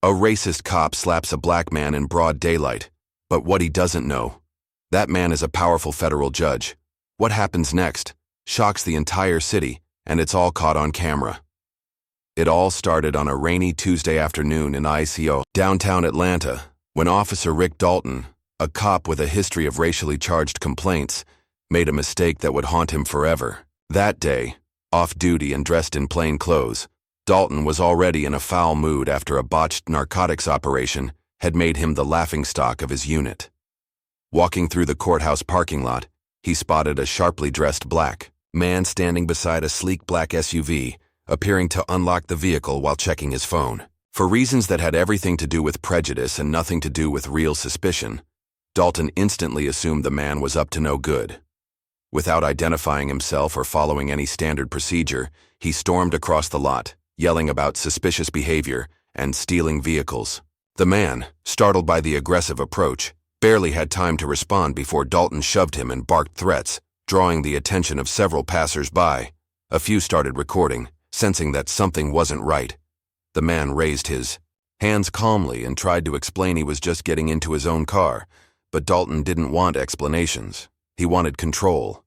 A racist cop slaps a black man in broad daylight. But what he doesn't know, that man is a powerful federal judge. What happens next shocks the entire city, and it's all caught on camera. It all started on a rainy Tuesday afternoon in ICO, downtown Atlanta, when Officer Rick Dalton, a cop with a history of racially charged complaints, made a mistake that would haunt him forever. That day, off duty and dressed in plain clothes, Dalton was already in a foul mood after a botched narcotics operation had made him the laughingstock of his unit. Walking through the courthouse parking lot, he spotted a sharply dressed black man standing beside a sleek black SUV, appearing to unlock the vehicle while checking his phone. For reasons that had everything to do with prejudice and nothing to do with real suspicion, Dalton instantly assumed the man was up to no good. Without identifying himself or following any standard procedure, he stormed across the lot, yelling about suspicious behavior and stealing vehicles. The man, startled by the aggressive approach, barely had time to respond before Dalton shoved him and barked threats, drawing the attention of several passers-by. A few started recording, sensing that something wasn't right. The man raised his hands calmly and tried to explain he was just getting into his own car, but Dalton didn't want explanations. He wanted control.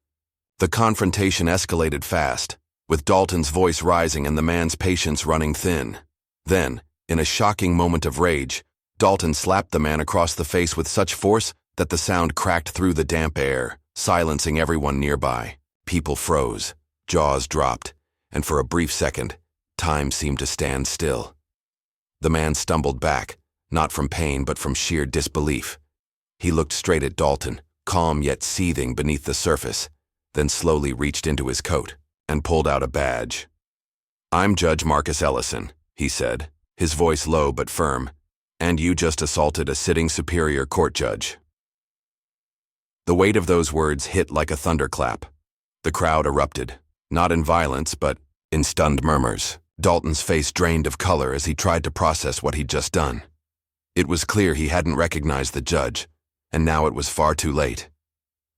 The confrontation escalated fast, with Dalton's voice rising and the man's patience running thin. Then, in a shocking moment of rage, Dalton slapped the man across the face with such force that the sound cracked through the damp air, silencing everyone nearby. People froze, jaws dropped, and for a brief second, time seemed to stand still. The man stumbled back, not from pain but from sheer disbelief. He looked straight at Dalton, calm yet seething beneath the surface, then slowly reached into his coat and pulled out a badge. "I'm Judge Marcus Ellison," he said, his voice low but firm, "and you just assaulted a sitting superior court judge." The weight of those words hit like a thunderclap. The crowd erupted, not in violence but in stunned murmurs. Dalton's face drained of color as he tried to process what he'd just done. It was clear he hadn't recognized the judge, and now it was far too late.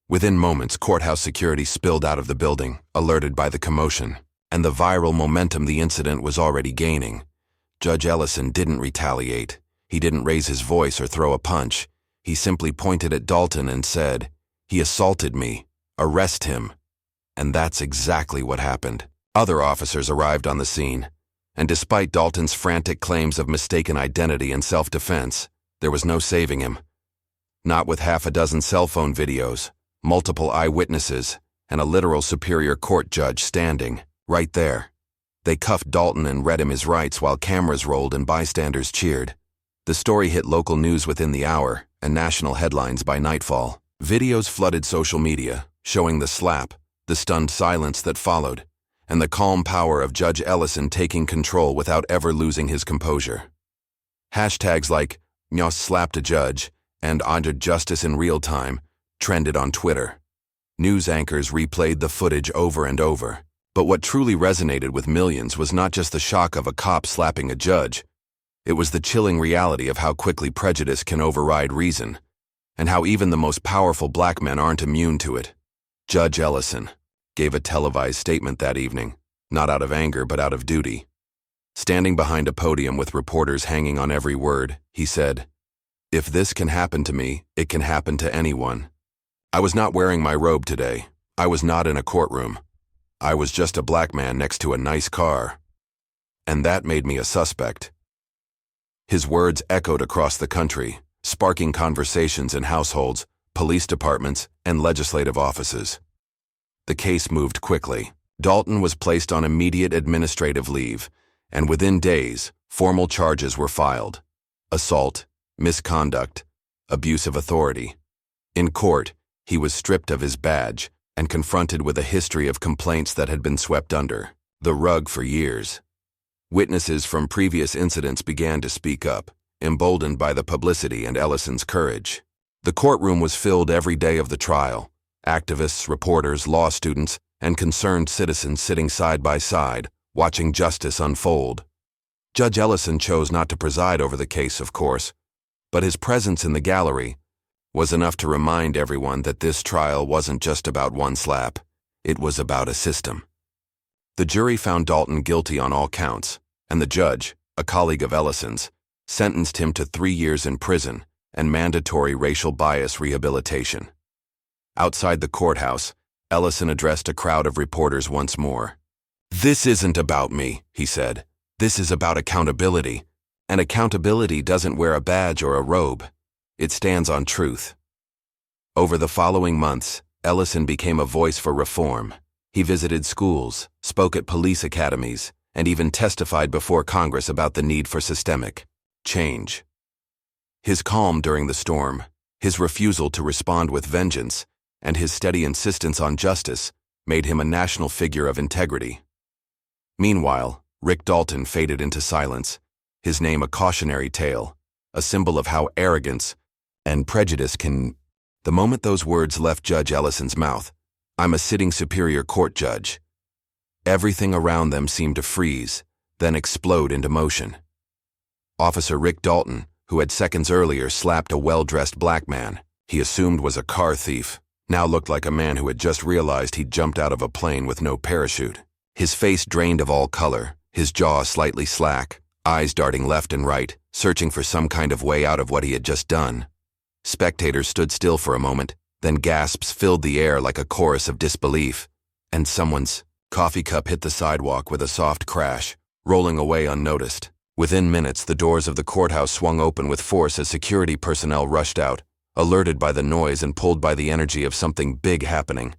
Within moments, courthouse security spilled out of the building, alerted by the commotion, and the viral momentum the incident was already gaining. Judge Ellison didn't retaliate. He didn't raise his voice or throw a punch. He simply pointed at Dalton and said, "He assaulted me. Arrest him." And that's exactly what happened. Other officers arrived on the scene, and despite Dalton's frantic claims of mistaken identity and self-defense, there was no saving him. Not with half a dozen cell phone videos, multiple eyewitnesses, and a literal superior court judge standing right there. They cuffed Dalton and read him his rights while cameras rolled and bystanders cheered. The story hit local news within the hour and national headlines by nightfall. Videos flooded social media, showing the slap, the stunned silence that followed, and the calm power of Judge Ellison taking control without ever losing his composure. Hashtags like "Nyos slapped a judge" and "Honored justice in real time" trended on Twitter. News anchors replayed the footage over and over. But what truly resonated with millions was not just the shock of a cop slapping a judge. It was the chilling reality of how quickly prejudice can override reason, and how even the most powerful black men aren't immune to it. Judge Ellison gave a televised statement that evening, not out of anger but out of duty. Standing behind a podium with reporters hanging on every word, he said, "If this can happen to me, it can happen to anyone. I was not wearing my robe today. I was not in a courtroom. I was just a black man next to a nice car. And that made me a suspect." His words echoed across the country, sparking conversations in households, police departments, and legislative offices. The case moved quickly. Dalton was placed on immediate administrative leave, and within days, formal charges were filed: assault, misconduct, abuse of authority. In court, he was stripped of his badge and confronted with a history of complaints that had been swept under the rug for years. Witnesses from previous incidents began to speak up, emboldened by the publicity and Ellison's courage. The courtroom was filled every day of the trial, activists, reporters, law students, and concerned citizens sitting side by side, watching justice unfold. Judge Ellison chose not to preside over the case, of course, but his presence in the gallery was enough to remind everyone that this trial wasn't just about one slap, it was about a system. The jury found Dalton guilty on all counts, and the judge, a colleague of Ellison's, sentenced him to 3 years in prison and mandatory racial bias rehabilitation. Outside the courthouse, Ellison addressed a crowd of reporters once more. "This isn't about me," he said. "This is about accountability. And accountability doesn't wear a badge or a robe. It stands on truth." Over the following months, Ellison became a voice for reform. He visited schools, spoke at police academies, and even testified before Congress about the need for systemic change. His calm during the storm, his refusal to respond with vengeance, and his steady insistence on justice made him a national figure of integrity. Meanwhile, Rick Dalton faded into silence, his name a cautionary tale, a symbol of how arrogance and prejudice can... The moment those words left Judge Ellison's mouth, "I'm a sitting Superior Court judge," everything around them seemed to freeze, then explode into motion. Officer Rick Dalton, who had seconds earlier slapped a well-dressed black man he assumed was a car thief, now looked like a man who had just realized he'd jumped out of a plane with no parachute. His face drained of all color, his jaw slightly slack, eyes darting left and right, searching for some kind of way out of what he had just done. Spectators stood still for a moment, then gasps filled the air like a chorus of disbelief, and someone's coffee cup hit the sidewalk with a soft crash, rolling away unnoticed. Within minutes, the doors of the courthouse swung open with force as security personnel rushed out, alerted by the noise and pulled by the energy of something big happening.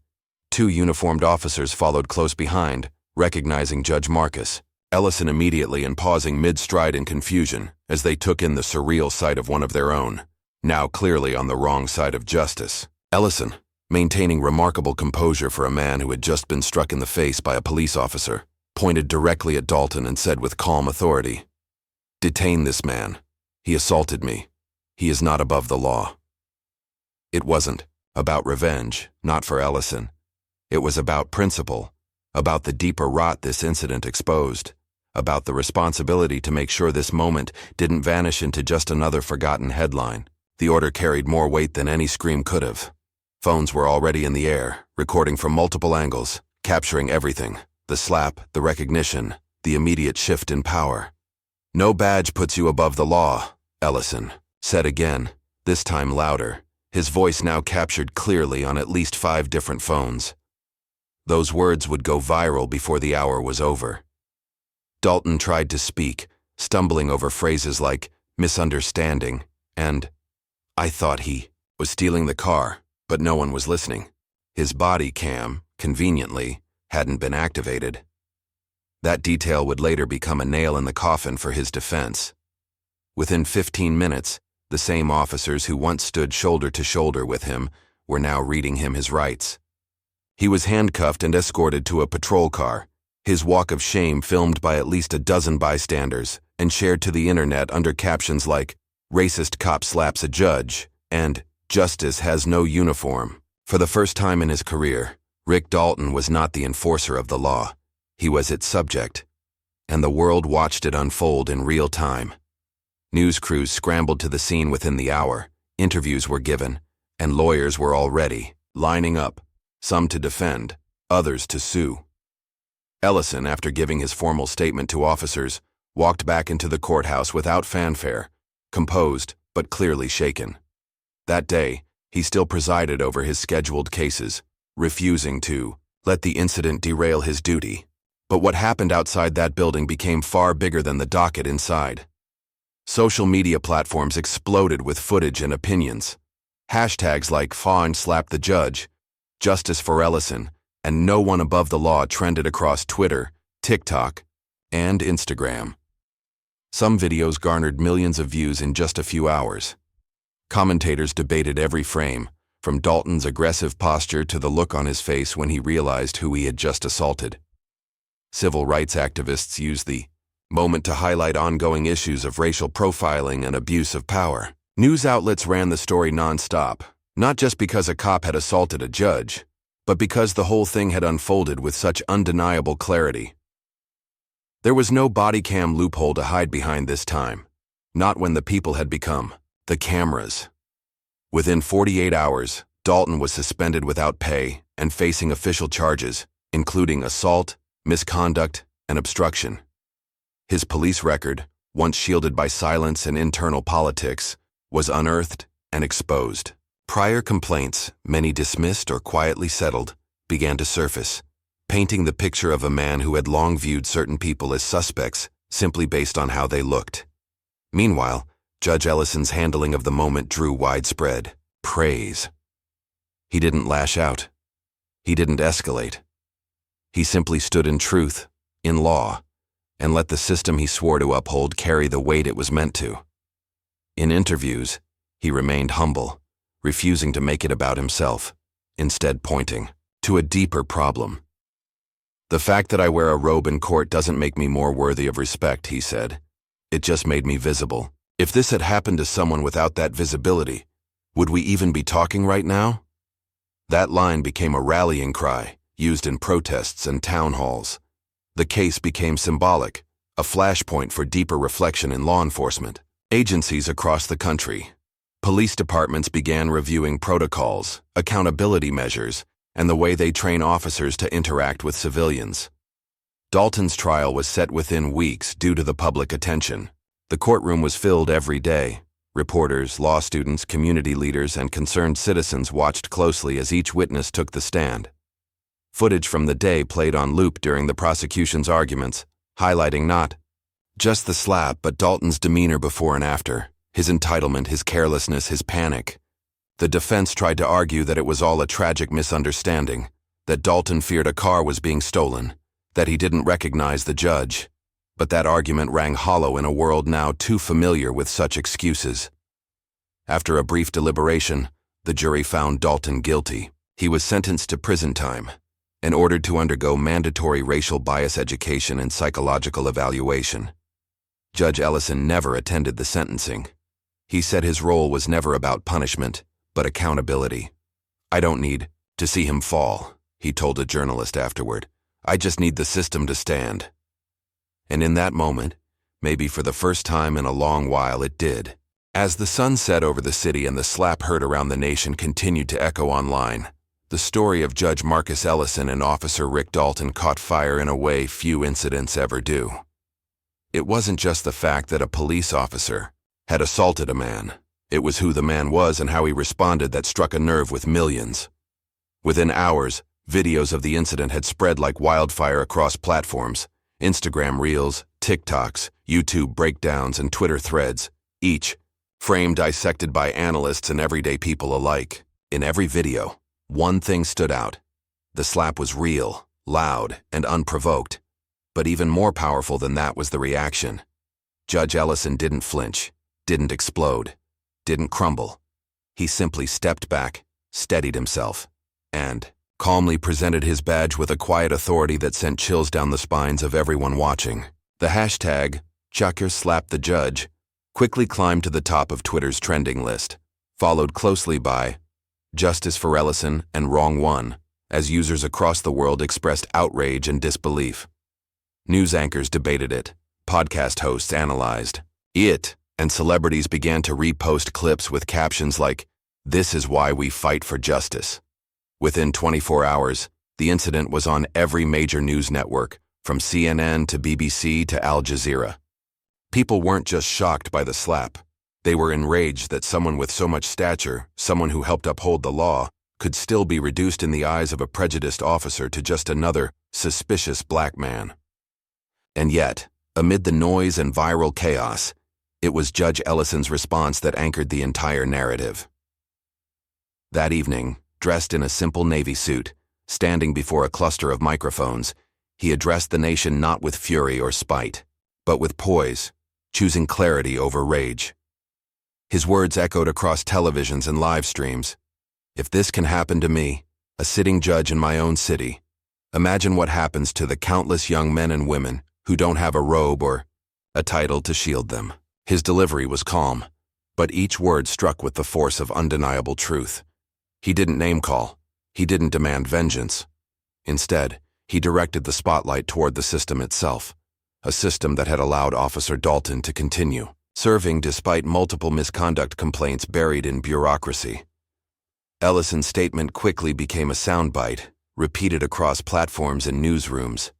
2 uniformed officers followed close behind, recognizing Judge Marcus Ellison immediately and pausing mid-stride in confusion as they took in the surreal sight of one of their own, now clearly on the wrong side of justice. Ellison, maintaining remarkable composure for a man who had just been struck in the face by a police officer, pointed directly at Dalton and said with calm authority, "Detain this man. He assaulted me. He is not above the law." It wasn't about revenge, not for Ellison. It was about principle, about the deeper rot this incident exposed, about the responsibility to make sure this moment didn't vanish into just another forgotten headline. The order carried more weight than any scream could have. Phones were already in the air, recording from multiple angles, capturing everything: the slap, the recognition, the immediate shift in power. "No badge puts you above the law," Ellison said again, this time louder, his voice now captured clearly on at least 5 different phones. Those words would go viral before the hour was over. Dalton tried to speak, stumbling over phrases like misunderstanding and "I thought he was stealing the car," but no one was listening. His body cam, conveniently, hadn't been activated. That detail would later become a nail in the coffin for his defense. Within 15 minutes, the same officers who once stood shoulder to shoulder with him were now reading him his rights. He was handcuffed and escorted to a patrol car, his walk of shame filmed by at least a dozen bystanders and shared to the internet under captions like, "Racist cop slaps a judge," and "Justice has no uniform." For the first time in his career, Rick Dalton was not the enforcer of the law. He was its subject, and the world watched it unfold in real time. News crews scrambled to the scene within the hour, interviews were given, and lawyers were already lining up, some to defend, others to sue. Ellison, after giving his formal statement to officers, walked back into the courthouse without fanfare, composed but clearly shaken. That day, he still presided over his scheduled cases, refusing to let the incident derail his duty. But what happened outside that building became far bigger than the docket inside. Social media platforms exploded with footage and opinions. Hashtags like "Fawn slapped the judge," "Justice for Ellison," and "No one above the law" trended across Twitter, TikTok, and Instagram. Some videos garnered millions of views in just a few hours. Commentators debated every frame, from Dalton's aggressive posture to the look on his face when he realized who he had just assaulted. Civil rights activists used the moment to highlight ongoing issues of racial profiling and abuse of power. News outlets ran the story nonstop, not just because a cop had assaulted a judge, but because the whole thing had unfolded with such undeniable clarity. There was no body cam loophole to hide behind this time, not when the people had become the cameras. Within 48 hours, Dalton was suspended without pay and facing official charges, including assault, misconduct, and obstruction. His police record, once shielded by silence and internal politics, was unearthed and exposed. Prior complaints, many dismissed or quietly settled, began to surface, painting the picture of a man who had long viewed certain people as suspects simply based on how they looked. Meanwhile, Judge Ellison's handling of the moment drew widespread praise. He didn't lash out. He didn't escalate. He simply stood in truth, in law, and let the system he swore to uphold carry the weight it was meant to. In interviews, he remained humble, refusing to make it about himself, instead pointing to a deeper problem. "The fact that I wear a robe in court doesn't make me more worthy of respect," he said. "It just made me visible. If this had happened to someone without that visibility, would we even be talking right now?" That line became a rallying cry, used in protests and town halls. The case became symbolic, a flashpoint for deeper reflection in law enforcement. Agencies across the country, police departments began reviewing protocols, accountability measures, and the way they train officers to interact with civilians. Dalton's trial was set within weeks due to the public attention. The courtroom was filled every day. Reporters, law students, community leaders, and concerned citizens watched closely as each witness took the stand. Footage from the day played on loop during the prosecution's arguments, highlighting not just the slap but Dalton's demeanor before and after, his entitlement, his carelessness, his panic. The defense tried to argue that it was all a tragic misunderstanding, that Dalton feared a car was being stolen, that he didn't recognize the judge. But that argument rang hollow in a world now too familiar with such excuses. After a brief deliberation, the jury found Dalton guilty. He was sentenced to prison time and ordered to undergo mandatory racial bias education and psychological evaluation. Judge Ellison never attended the sentencing. He said his role was never about punishment, but accountability. "I don't need to see him fall," he told a journalist afterward. "I just need the system to stand." And in that moment, maybe for the first time in a long while, it did. As the sun set over the city and the slap heard around the nation continued to echo online, the story of Judge Marcus Ellison and Officer Rick Dalton caught fire in a way few incidents ever do. It wasn't just the fact that a police officer had assaulted a man. It was who the man was and how he responded that struck a nerve with millions. Within hours, videos of the incident had spread like wildfire across platforms: Instagram Reels, TikToks, YouTube breakdowns, and Twitter threads, each frame dissected by analysts and everyday people alike. In every video, one thing stood out. The slap was real, loud, and unprovoked. But even more powerful than that was the reaction. Judge Ellison didn't flinch, didn't explode, didn't crumble. He simply stepped back, steadied himself, and calmly presented his badge with a quiet authority that sent chills down the spines of everyone watching. The hashtag, #ChuckerSlapTheJudge, quickly climbed to the top of Twitter's trending list, followed closely by Justice for Ellison and Wrong One, as users across the world expressed outrage and disbelief. News anchors debated it, podcast hosts analyzed it, and celebrities began to repost clips with captions like, "This is why we fight for justice." Within 24 hours, the incident was on every major news network, from CNN to BBC to Al Jazeera. People weren't just shocked by the slap. They were enraged that someone with so much stature, someone who helped uphold the law, could still be reduced in the eyes of a prejudiced officer to just another suspicious black man. And yet, amid the noise and viral chaos, it was Judge Ellison's response that anchored the entire narrative. That evening, dressed in a simple navy suit, standing before a cluster of microphones, he addressed the nation not with fury or spite, but with poise, choosing clarity over rage. His words echoed across televisions and live streams. "If this can happen to me, a sitting judge in my own city, imagine what happens to the countless young men and women who don't have a robe or a title to shield them." His delivery was calm, but each word struck with the force of undeniable truth. He didn't name-call. He didn't demand vengeance. Instead, he directed the spotlight toward the system itself, a system that had allowed Officer Dalton to continue serving despite multiple misconduct complaints buried in bureaucracy. Ellison's statement quickly became a soundbite, repeated across platforms and newsrooms.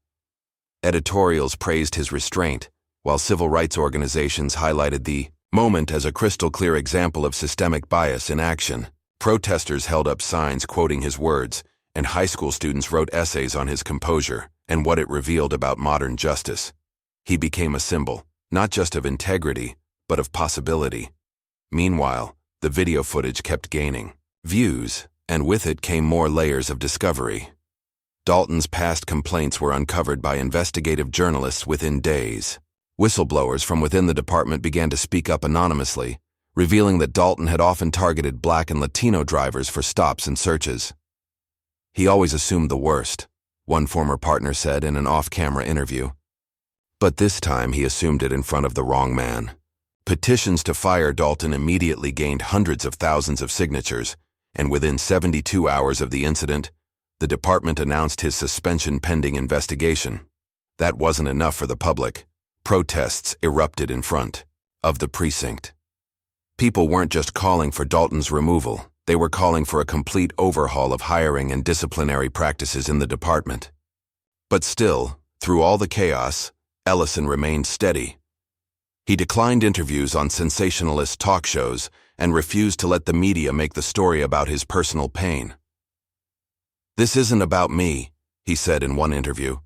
Editorials praised his restraint, while civil rights organizations highlighted the moment as a crystal-clear example of systemic bias in action. Protesters held up signs quoting his words, and high school students wrote essays on his composure and what it revealed about modern justice. He became a symbol, not just of integrity, but of possibility. Meanwhile, the video footage kept gaining views, and with it came more layers of discovery. Dalton's past complaints were uncovered by investigative journalists within days. Whistleblowers from within the department began to speak up anonymously, revealing that Dalton had often targeted Black and Latino drivers for stops and searches. "He always assumed the worst," one former partner said in an off-camera interview. But this time he assumed it in front of the wrong man. Petitions to fire Dalton immediately gained hundreds of thousands of signatures, and within 72 hours of the incident, the department announced his suspension pending investigation. That wasn't enough for the public. Protests erupted in front of the precinct. People weren't just calling for Dalton's removal, they were calling for a complete overhaul of hiring and disciplinary practices in the department. But still, through all the chaos, Ellison remained steady. He declined interviews on sensationalist talk shows and refused to let the media make the story about his personal pain. "This isn't about me," he said in one interview.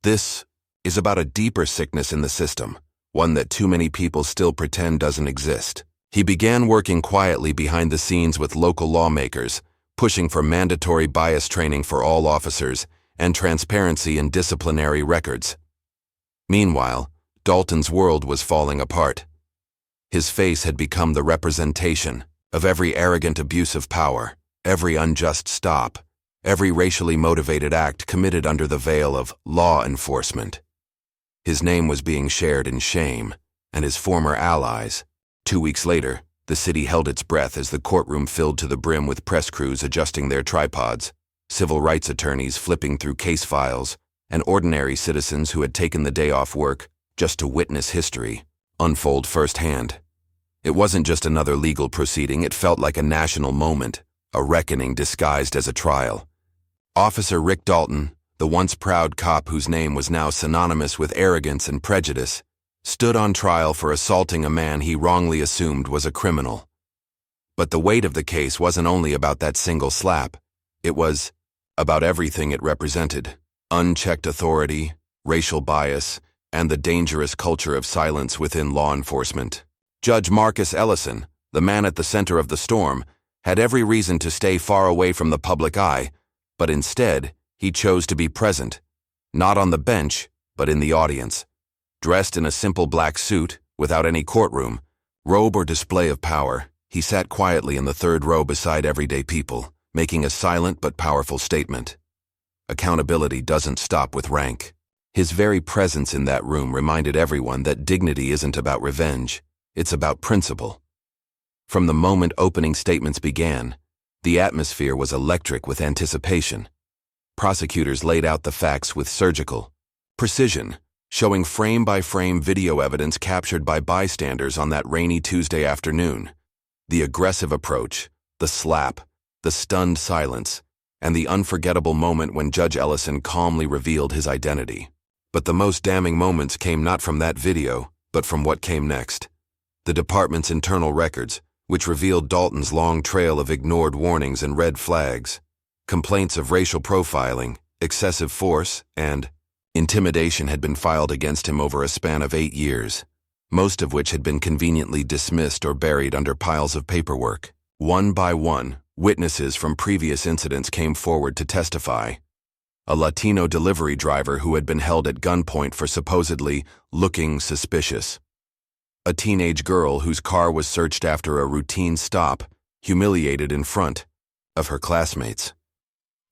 "This is about a deeper sickness in the system, one that too many people still pretend doesn't exist." He began working quietly behind the scenes with local lawmakers, pushing for mandatory bias training for all officers and transparency in disciplinary records. Meanwhile, Dalton's world was falling apart. His face had become the representation of every arrogant abuse of power, every unjust stop, every racially motivated act committed under the veil of law enforcement. His name was being shared in shame, and his former allies. 2 weeks later, the city held its breath as the courtroom filled to the brim with press crews adjusting their tripods, civil rights attorneys flipping through case files, and ordinary citizens who had taken the day off work just to witness history unfold firsthand. It wasn't just another legal proceeding, it felt like a national moment, a reckoning disguised as a trial. Officer Rick Dalton, the once proud cop whose name was now synonymous with arrogance and prejudice, stood on trial for assaulting a man he wrongly assumed was a criminal. But the weight of the case wasn't only about that single slap. It was about everything it represented: unchecked authority, racial bias, and the dangerous culture of silence within law enforcement. Judge Marcus Ellison, the man at the center of the storm, had every reason to stay far away from the public eye, but instead, he chose to be present, not on the bench, but in the audience. Dressed in a simple black suit, without any courtroom, robe or display of power, he sat quietly in the third row beside everyday people, making a silent but powerful statement. Accountability doesn't stop with rank. His very presence in that room reminded everyone that dignity isn't about revenge, it's about principle. From the moment opening statements began, the atmosphere was electric with anticipation. Prosecutors laid out the facts with surgical precision, showing frame-by-frame video evidence captured by bystanders on that rainy Tuesday afternoon. The aggressive approach, the slap, the stunned silence, and the unforgettable moment when Judge Ellison calmly revealed his identity. But the most damning moments came not from that video, but from what came next. The department's internal records, which revealed Dalton's long trail of ignored warnings and red flags, complaints of racial profiling, excessive force, and intimidation had been filed against him over a span of 8 years, most of which had been conveniently dismissed or buried under piles of paperwork. One by one, witnesses from previous incidents came forward to testify. A Latino delivery driver who had been held at gunpoint for supposedly looking suspicious. A teenage girl whose car was searched after a routine stop, humiliated in front of her classmates.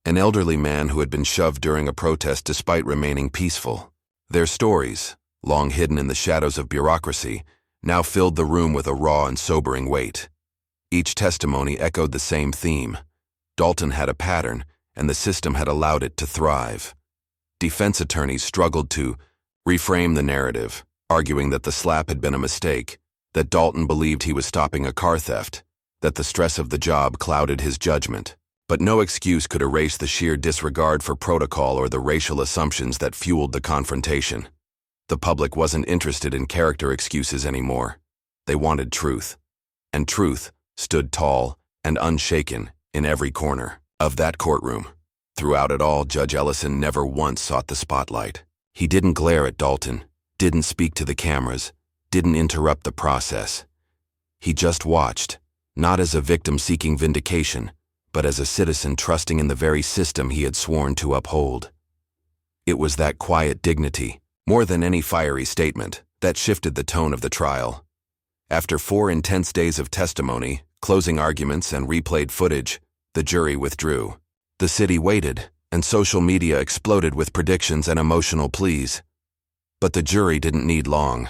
An elderly man who had been shoved during a protest despite remaining peaceful. Their stories, long hidden in the shadows of bureaucracy, now filled the room with a raw and sobering weight. Each testimony echoed the same theme. Dalton had a pattern, and the system had allowed it to thrive. Defense attorneys struggled to reframe the narrative, arguing that the slap had been a mistake, that Dalton believed he was stopping a car theft, that the stress of the job clouded his judgment. But no excuse could erase the sheer disregard for protocol or the racial assumptions that fueled the confrontation. The public wasn't interested in character excuses anymore. They wanted truth. And truth stood tall and unshaken in every corner of that courtroom. Throughout it all, Judge Ellison never once sought the spotlight. He didn't glare at Dalton, didn't speak to the cameras, didn't interrupt the process. He just watched, not as a victim seeking vindication, but as a citizen trusting in the very system he had sworn to uphold. It was that quiet dignity, more than any fiery statement, that shifted the tone of the trial. After 4 intense days of testimony, closing arguments, and replayed footage, the jury withdrew. The city waited, and social media exploded with predictions and emotional pleas. But the jury didn't need long.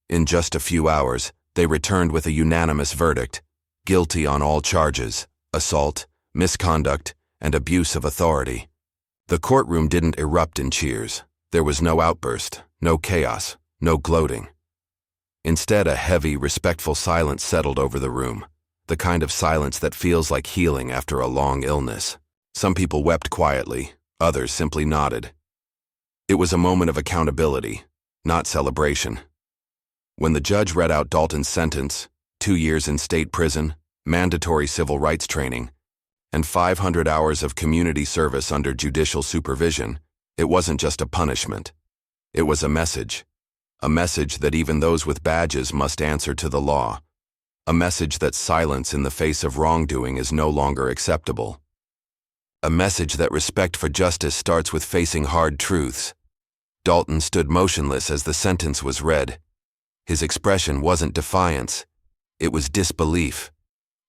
In just a few hours, they returned with a unanimous verdict: guilty on all charges: assault, misconduct, and abuse of authority. The courtroom didn't erupt in cheers. There was no outburst, no chaos, no gloating. Instead, a heavy, respectful silence settled over the room, the kind of silence that feels like healing after a long illness. Some people wept quietly, others simply nodded. It was a moment of accountability, not celebration. When the judge read out Dalton's sentence, 2 years in state prison, mandatory civil rights training, and 500 hours of community service under judicial supervision, it wasn't just a punishment. It was a message that even those with badges must answer to the law, a message that silence in the face of wrongdoing is no longer acceptable, a message that respect for justice starts with facing hard truths. Dalton stood motionless as the sentence was read. His expression wasn't defiance, it was disbelief.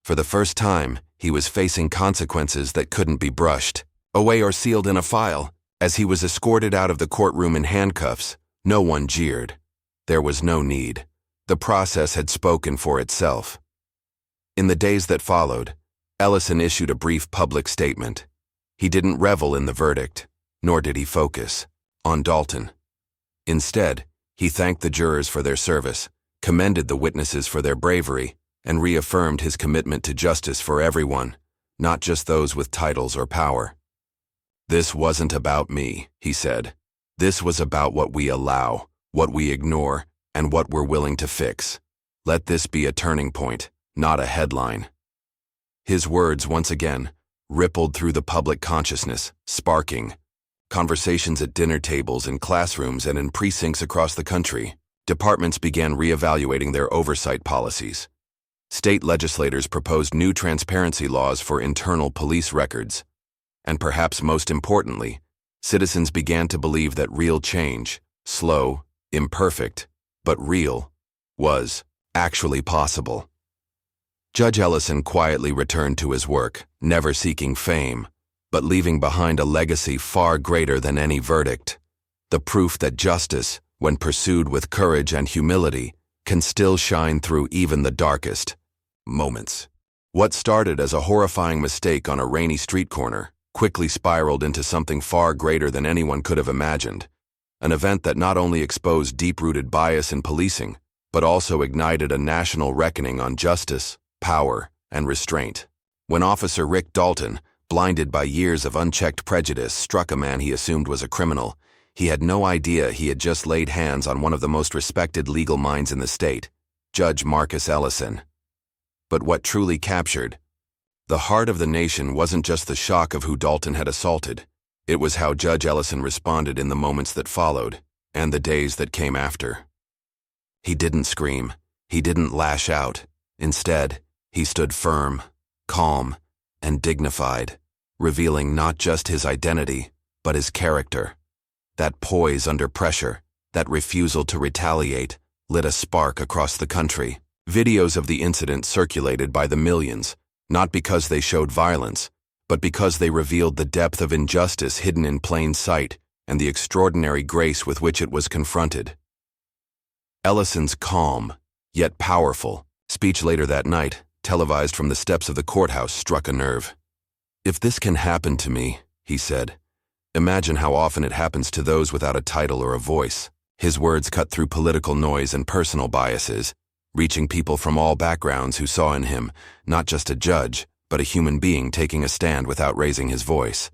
For the first time, he was facing consequences that couldn't be brushed away or sealed in a file. As he was escorted out of the courtroom in handcuffs, no one jeered. There was no need. The process had spoken for itself. In the days that followed, Ellison issued a brief public statement. He didn't revel in the verdict, nor did he focus on Dalton. Instead, he thanked the jurors for their service, commended the witnesses for their bravery, and reaffirmed his commitment to justice for everyone, not just those with titles or power. "This wasn't about me," he said. "This was about what we allow, what we ignore, and what we're willing to fix. Let this be a turning point, not a headline." His words, once again, rippled through the public consciousness, sparking conversations at dinner tables, in classrooms, and in precincts across the country. Departments began reevaluating their oversight policies. State legislators proposed new transparency laws for internal police records. And perhaps most importantly, citizens began to believe that real change, slow, imperfect, but real, was actually possible. Judge Ellison quietly returned to his work, never seeking fame, but leaving behind a legacy far greater than any verdict: the proof that justice, when pursued with courage and humility, can still shine through even the darkest moments. What started as a horrifying mistake on a rainy street corner quickly spiraled into something far greater than anyone could have imagined, an event that not only exposed deep-rooted bias in policing, but also ignited a national reckoning on justice, power, and restraint. When Officer Rick Dalton, blinded by years of unchecked prejudice, struck a man he assumed was a criminal, he had no idea he had just laid hands on one of the most respected legal minds in the state, Judge Marcus Ellison. But what truly captured the heart of the nation wasn't just the shock of who Dalton had assaulted. It was how Judge Ellison responded in the moments that followed, and the days that came after. He didn't scream. He didn't lash out. Instead, he stood firm, calm, and dignified, revealing not just his identity, but his character. That poise under pressure, that refusal to retaliate, lit a spark across the country. Videos of the incident circulated by the millions, not because they showed violence, but because they revealed the depth of injustice hidden in plain sight and the extraordinary grace with which it was confronted. Ellison's calm, yet powerful, speech later that night, televised from the steps of the courthouse, struck a nerve. "If this can happen to me," he said, "imagine how often it happens to those without a title or a voice." His words cut through political noise and personal biases, reaching people from all backgrounds who saw in him not just a judge, but a human being taking a stand without raising his voice.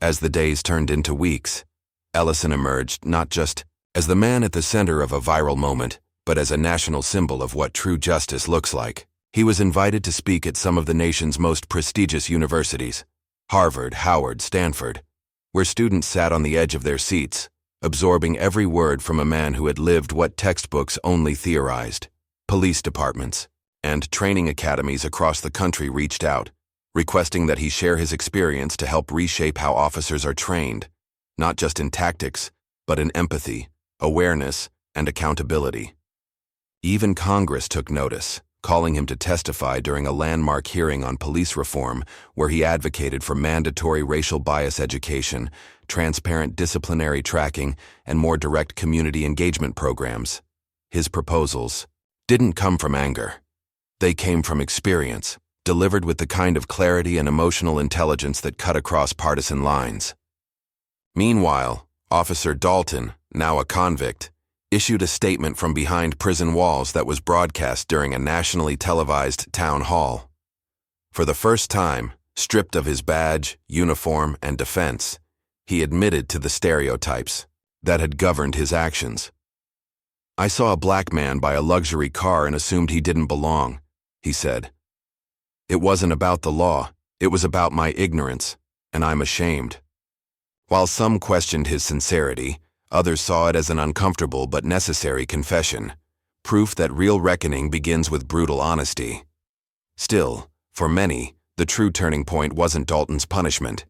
As the days turned into weeks, Ellison emerged not just as the man at the center of a viral moment, but as a national symbol of what true justice looks like. He was invited to speak at some of the nation's most prestigious universities, Harvard, Howard, Stanford, where students sat on the edge of their seats, absorbing every word from a man who had lived what textbooks only theorized. Police departments and training academies across the country reached out, requesting that he share his experience to help reshape how officers are trained, not just in tactics, but in empathy, awareness, and accountability. Even Congress took notice, calling him to testify during a landmark hearing on police reform where he advocated for mandatory racial bias education, transparent disciplinary tracking, and more direct community engagement programs. His proposals didn't come from anger. They came from experience, delivered with the kind of clarity and emotional intelligence that cut across partisan lines. Meanwhile, Officer Dalton, now a convict, issued a statement from behind prison walls that was broadcast during a nationally televised town hall. For the first time, stripped of his badge, uniform, and defense, he admitted to the stereotypes that had governed his actions. "I saw a black man buy a luxury car and assumed he didn't belong," he said. "It wasn't about the law, it was about my ignorance, and I'm ashamed." While some questioned his sincerity, others saw it as an uncomfortable but necessary confession, proof that real reckoning begins with brutal honesty. Still, for many, the true turning point wasn't Dalton's punishment.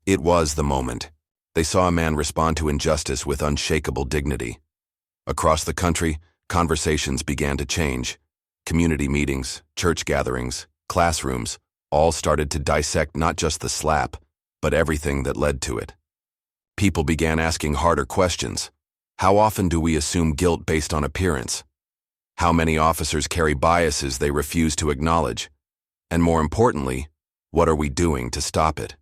It was the moment. They saw a man respond to injustice with unshakable dignity. Across the country, conversations began to change. Community meetings, church gatherings, classrooms, all started to dissect not just the slap, but everything that led to it. People began asking harder questions. How often do we assume guilt based on appearance? How many officers carry biases they refuse to acknowledge? And more importantly, what are we doing to stop it?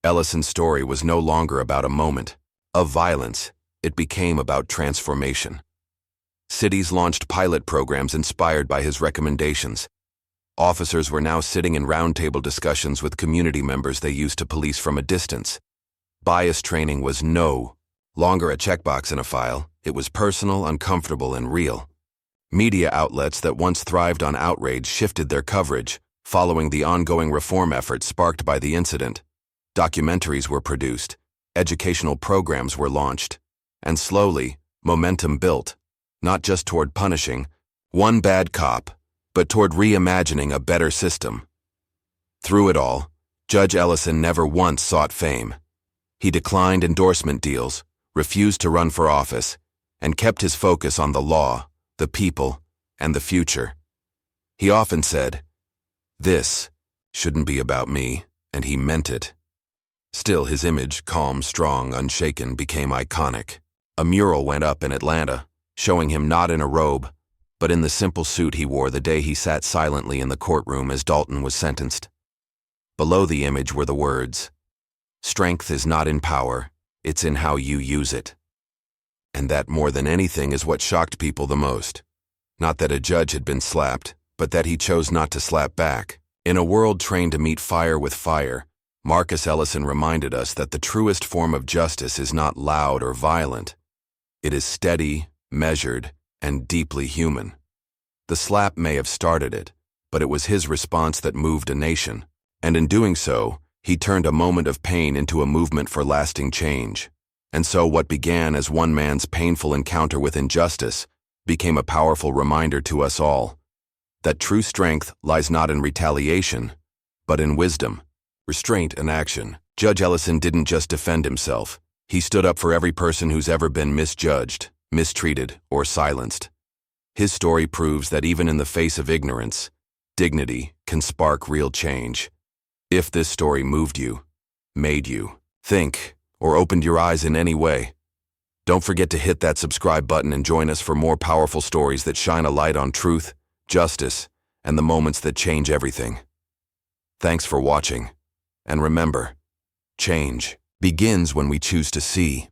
Ellison's story was no longer about a moment of violence. It became about transformation. Cities launched pilot programs inspired by his recommendations. Officers were now sitting in roundtable discussions with community members they used to police from a distance. Bias training was no longer a checkbox in a file. It was personal, uncomfortable, and real. Media outlets that once thrived on outrage shifted their coverage, following the ongoing reform efforts sparked by the incident. Documentaries were produced, educational programs were launched, and slowly, momentum built, not just toward punishing one bad cop, but toward reimagining a better system. Through it all, Judge Ellison never once sought fame. He declined endorsement deals, refused to run for office, and kept his focus on the law, the people, and the future. He often said, "This shouldn't be about me," and he meant it. Still, his image, calm, strong, unshaken, became iconic. A mural went up in Atlanta, showing him not in a robe, but in the simple suit he wore the day he sat silently in the courtroom as Dalton was sentenced. Below the image were the words, "Strength is not in power, it's in how you use it." And that, more than anything, is what shocked people the most. Not that a judge had been slapped, but that he chose not to slap back. In a world trained to meet fire with fire, Marcus Ellison reminded us that the truest form of justice is not loud or violent. It is steady, measured, and deeply human. The slap may have started it, but it was his response that moved a nation. And in doing so, he turned a moment of pain into a movement for lasting change. And so what began as one man's painful encounter with injustice became a powerful reminder to us all that true strength lies not in retaliation, but in wisdom, restraint, and action. Judge Ellison didn't just defend himself. He stood up for every person who's ever been misjudged, mistreated, or silenced. His story proves that even in the face of ignorance, dignity can spark real change. If this story moved you, made you think, or opened your eyes in any way, don't forget to hit that subscribe button and join us for more powerful stories that shine a light on truth, justice, and the moments that change everything. Thanks for watching. And remember, change begins when we choose to see.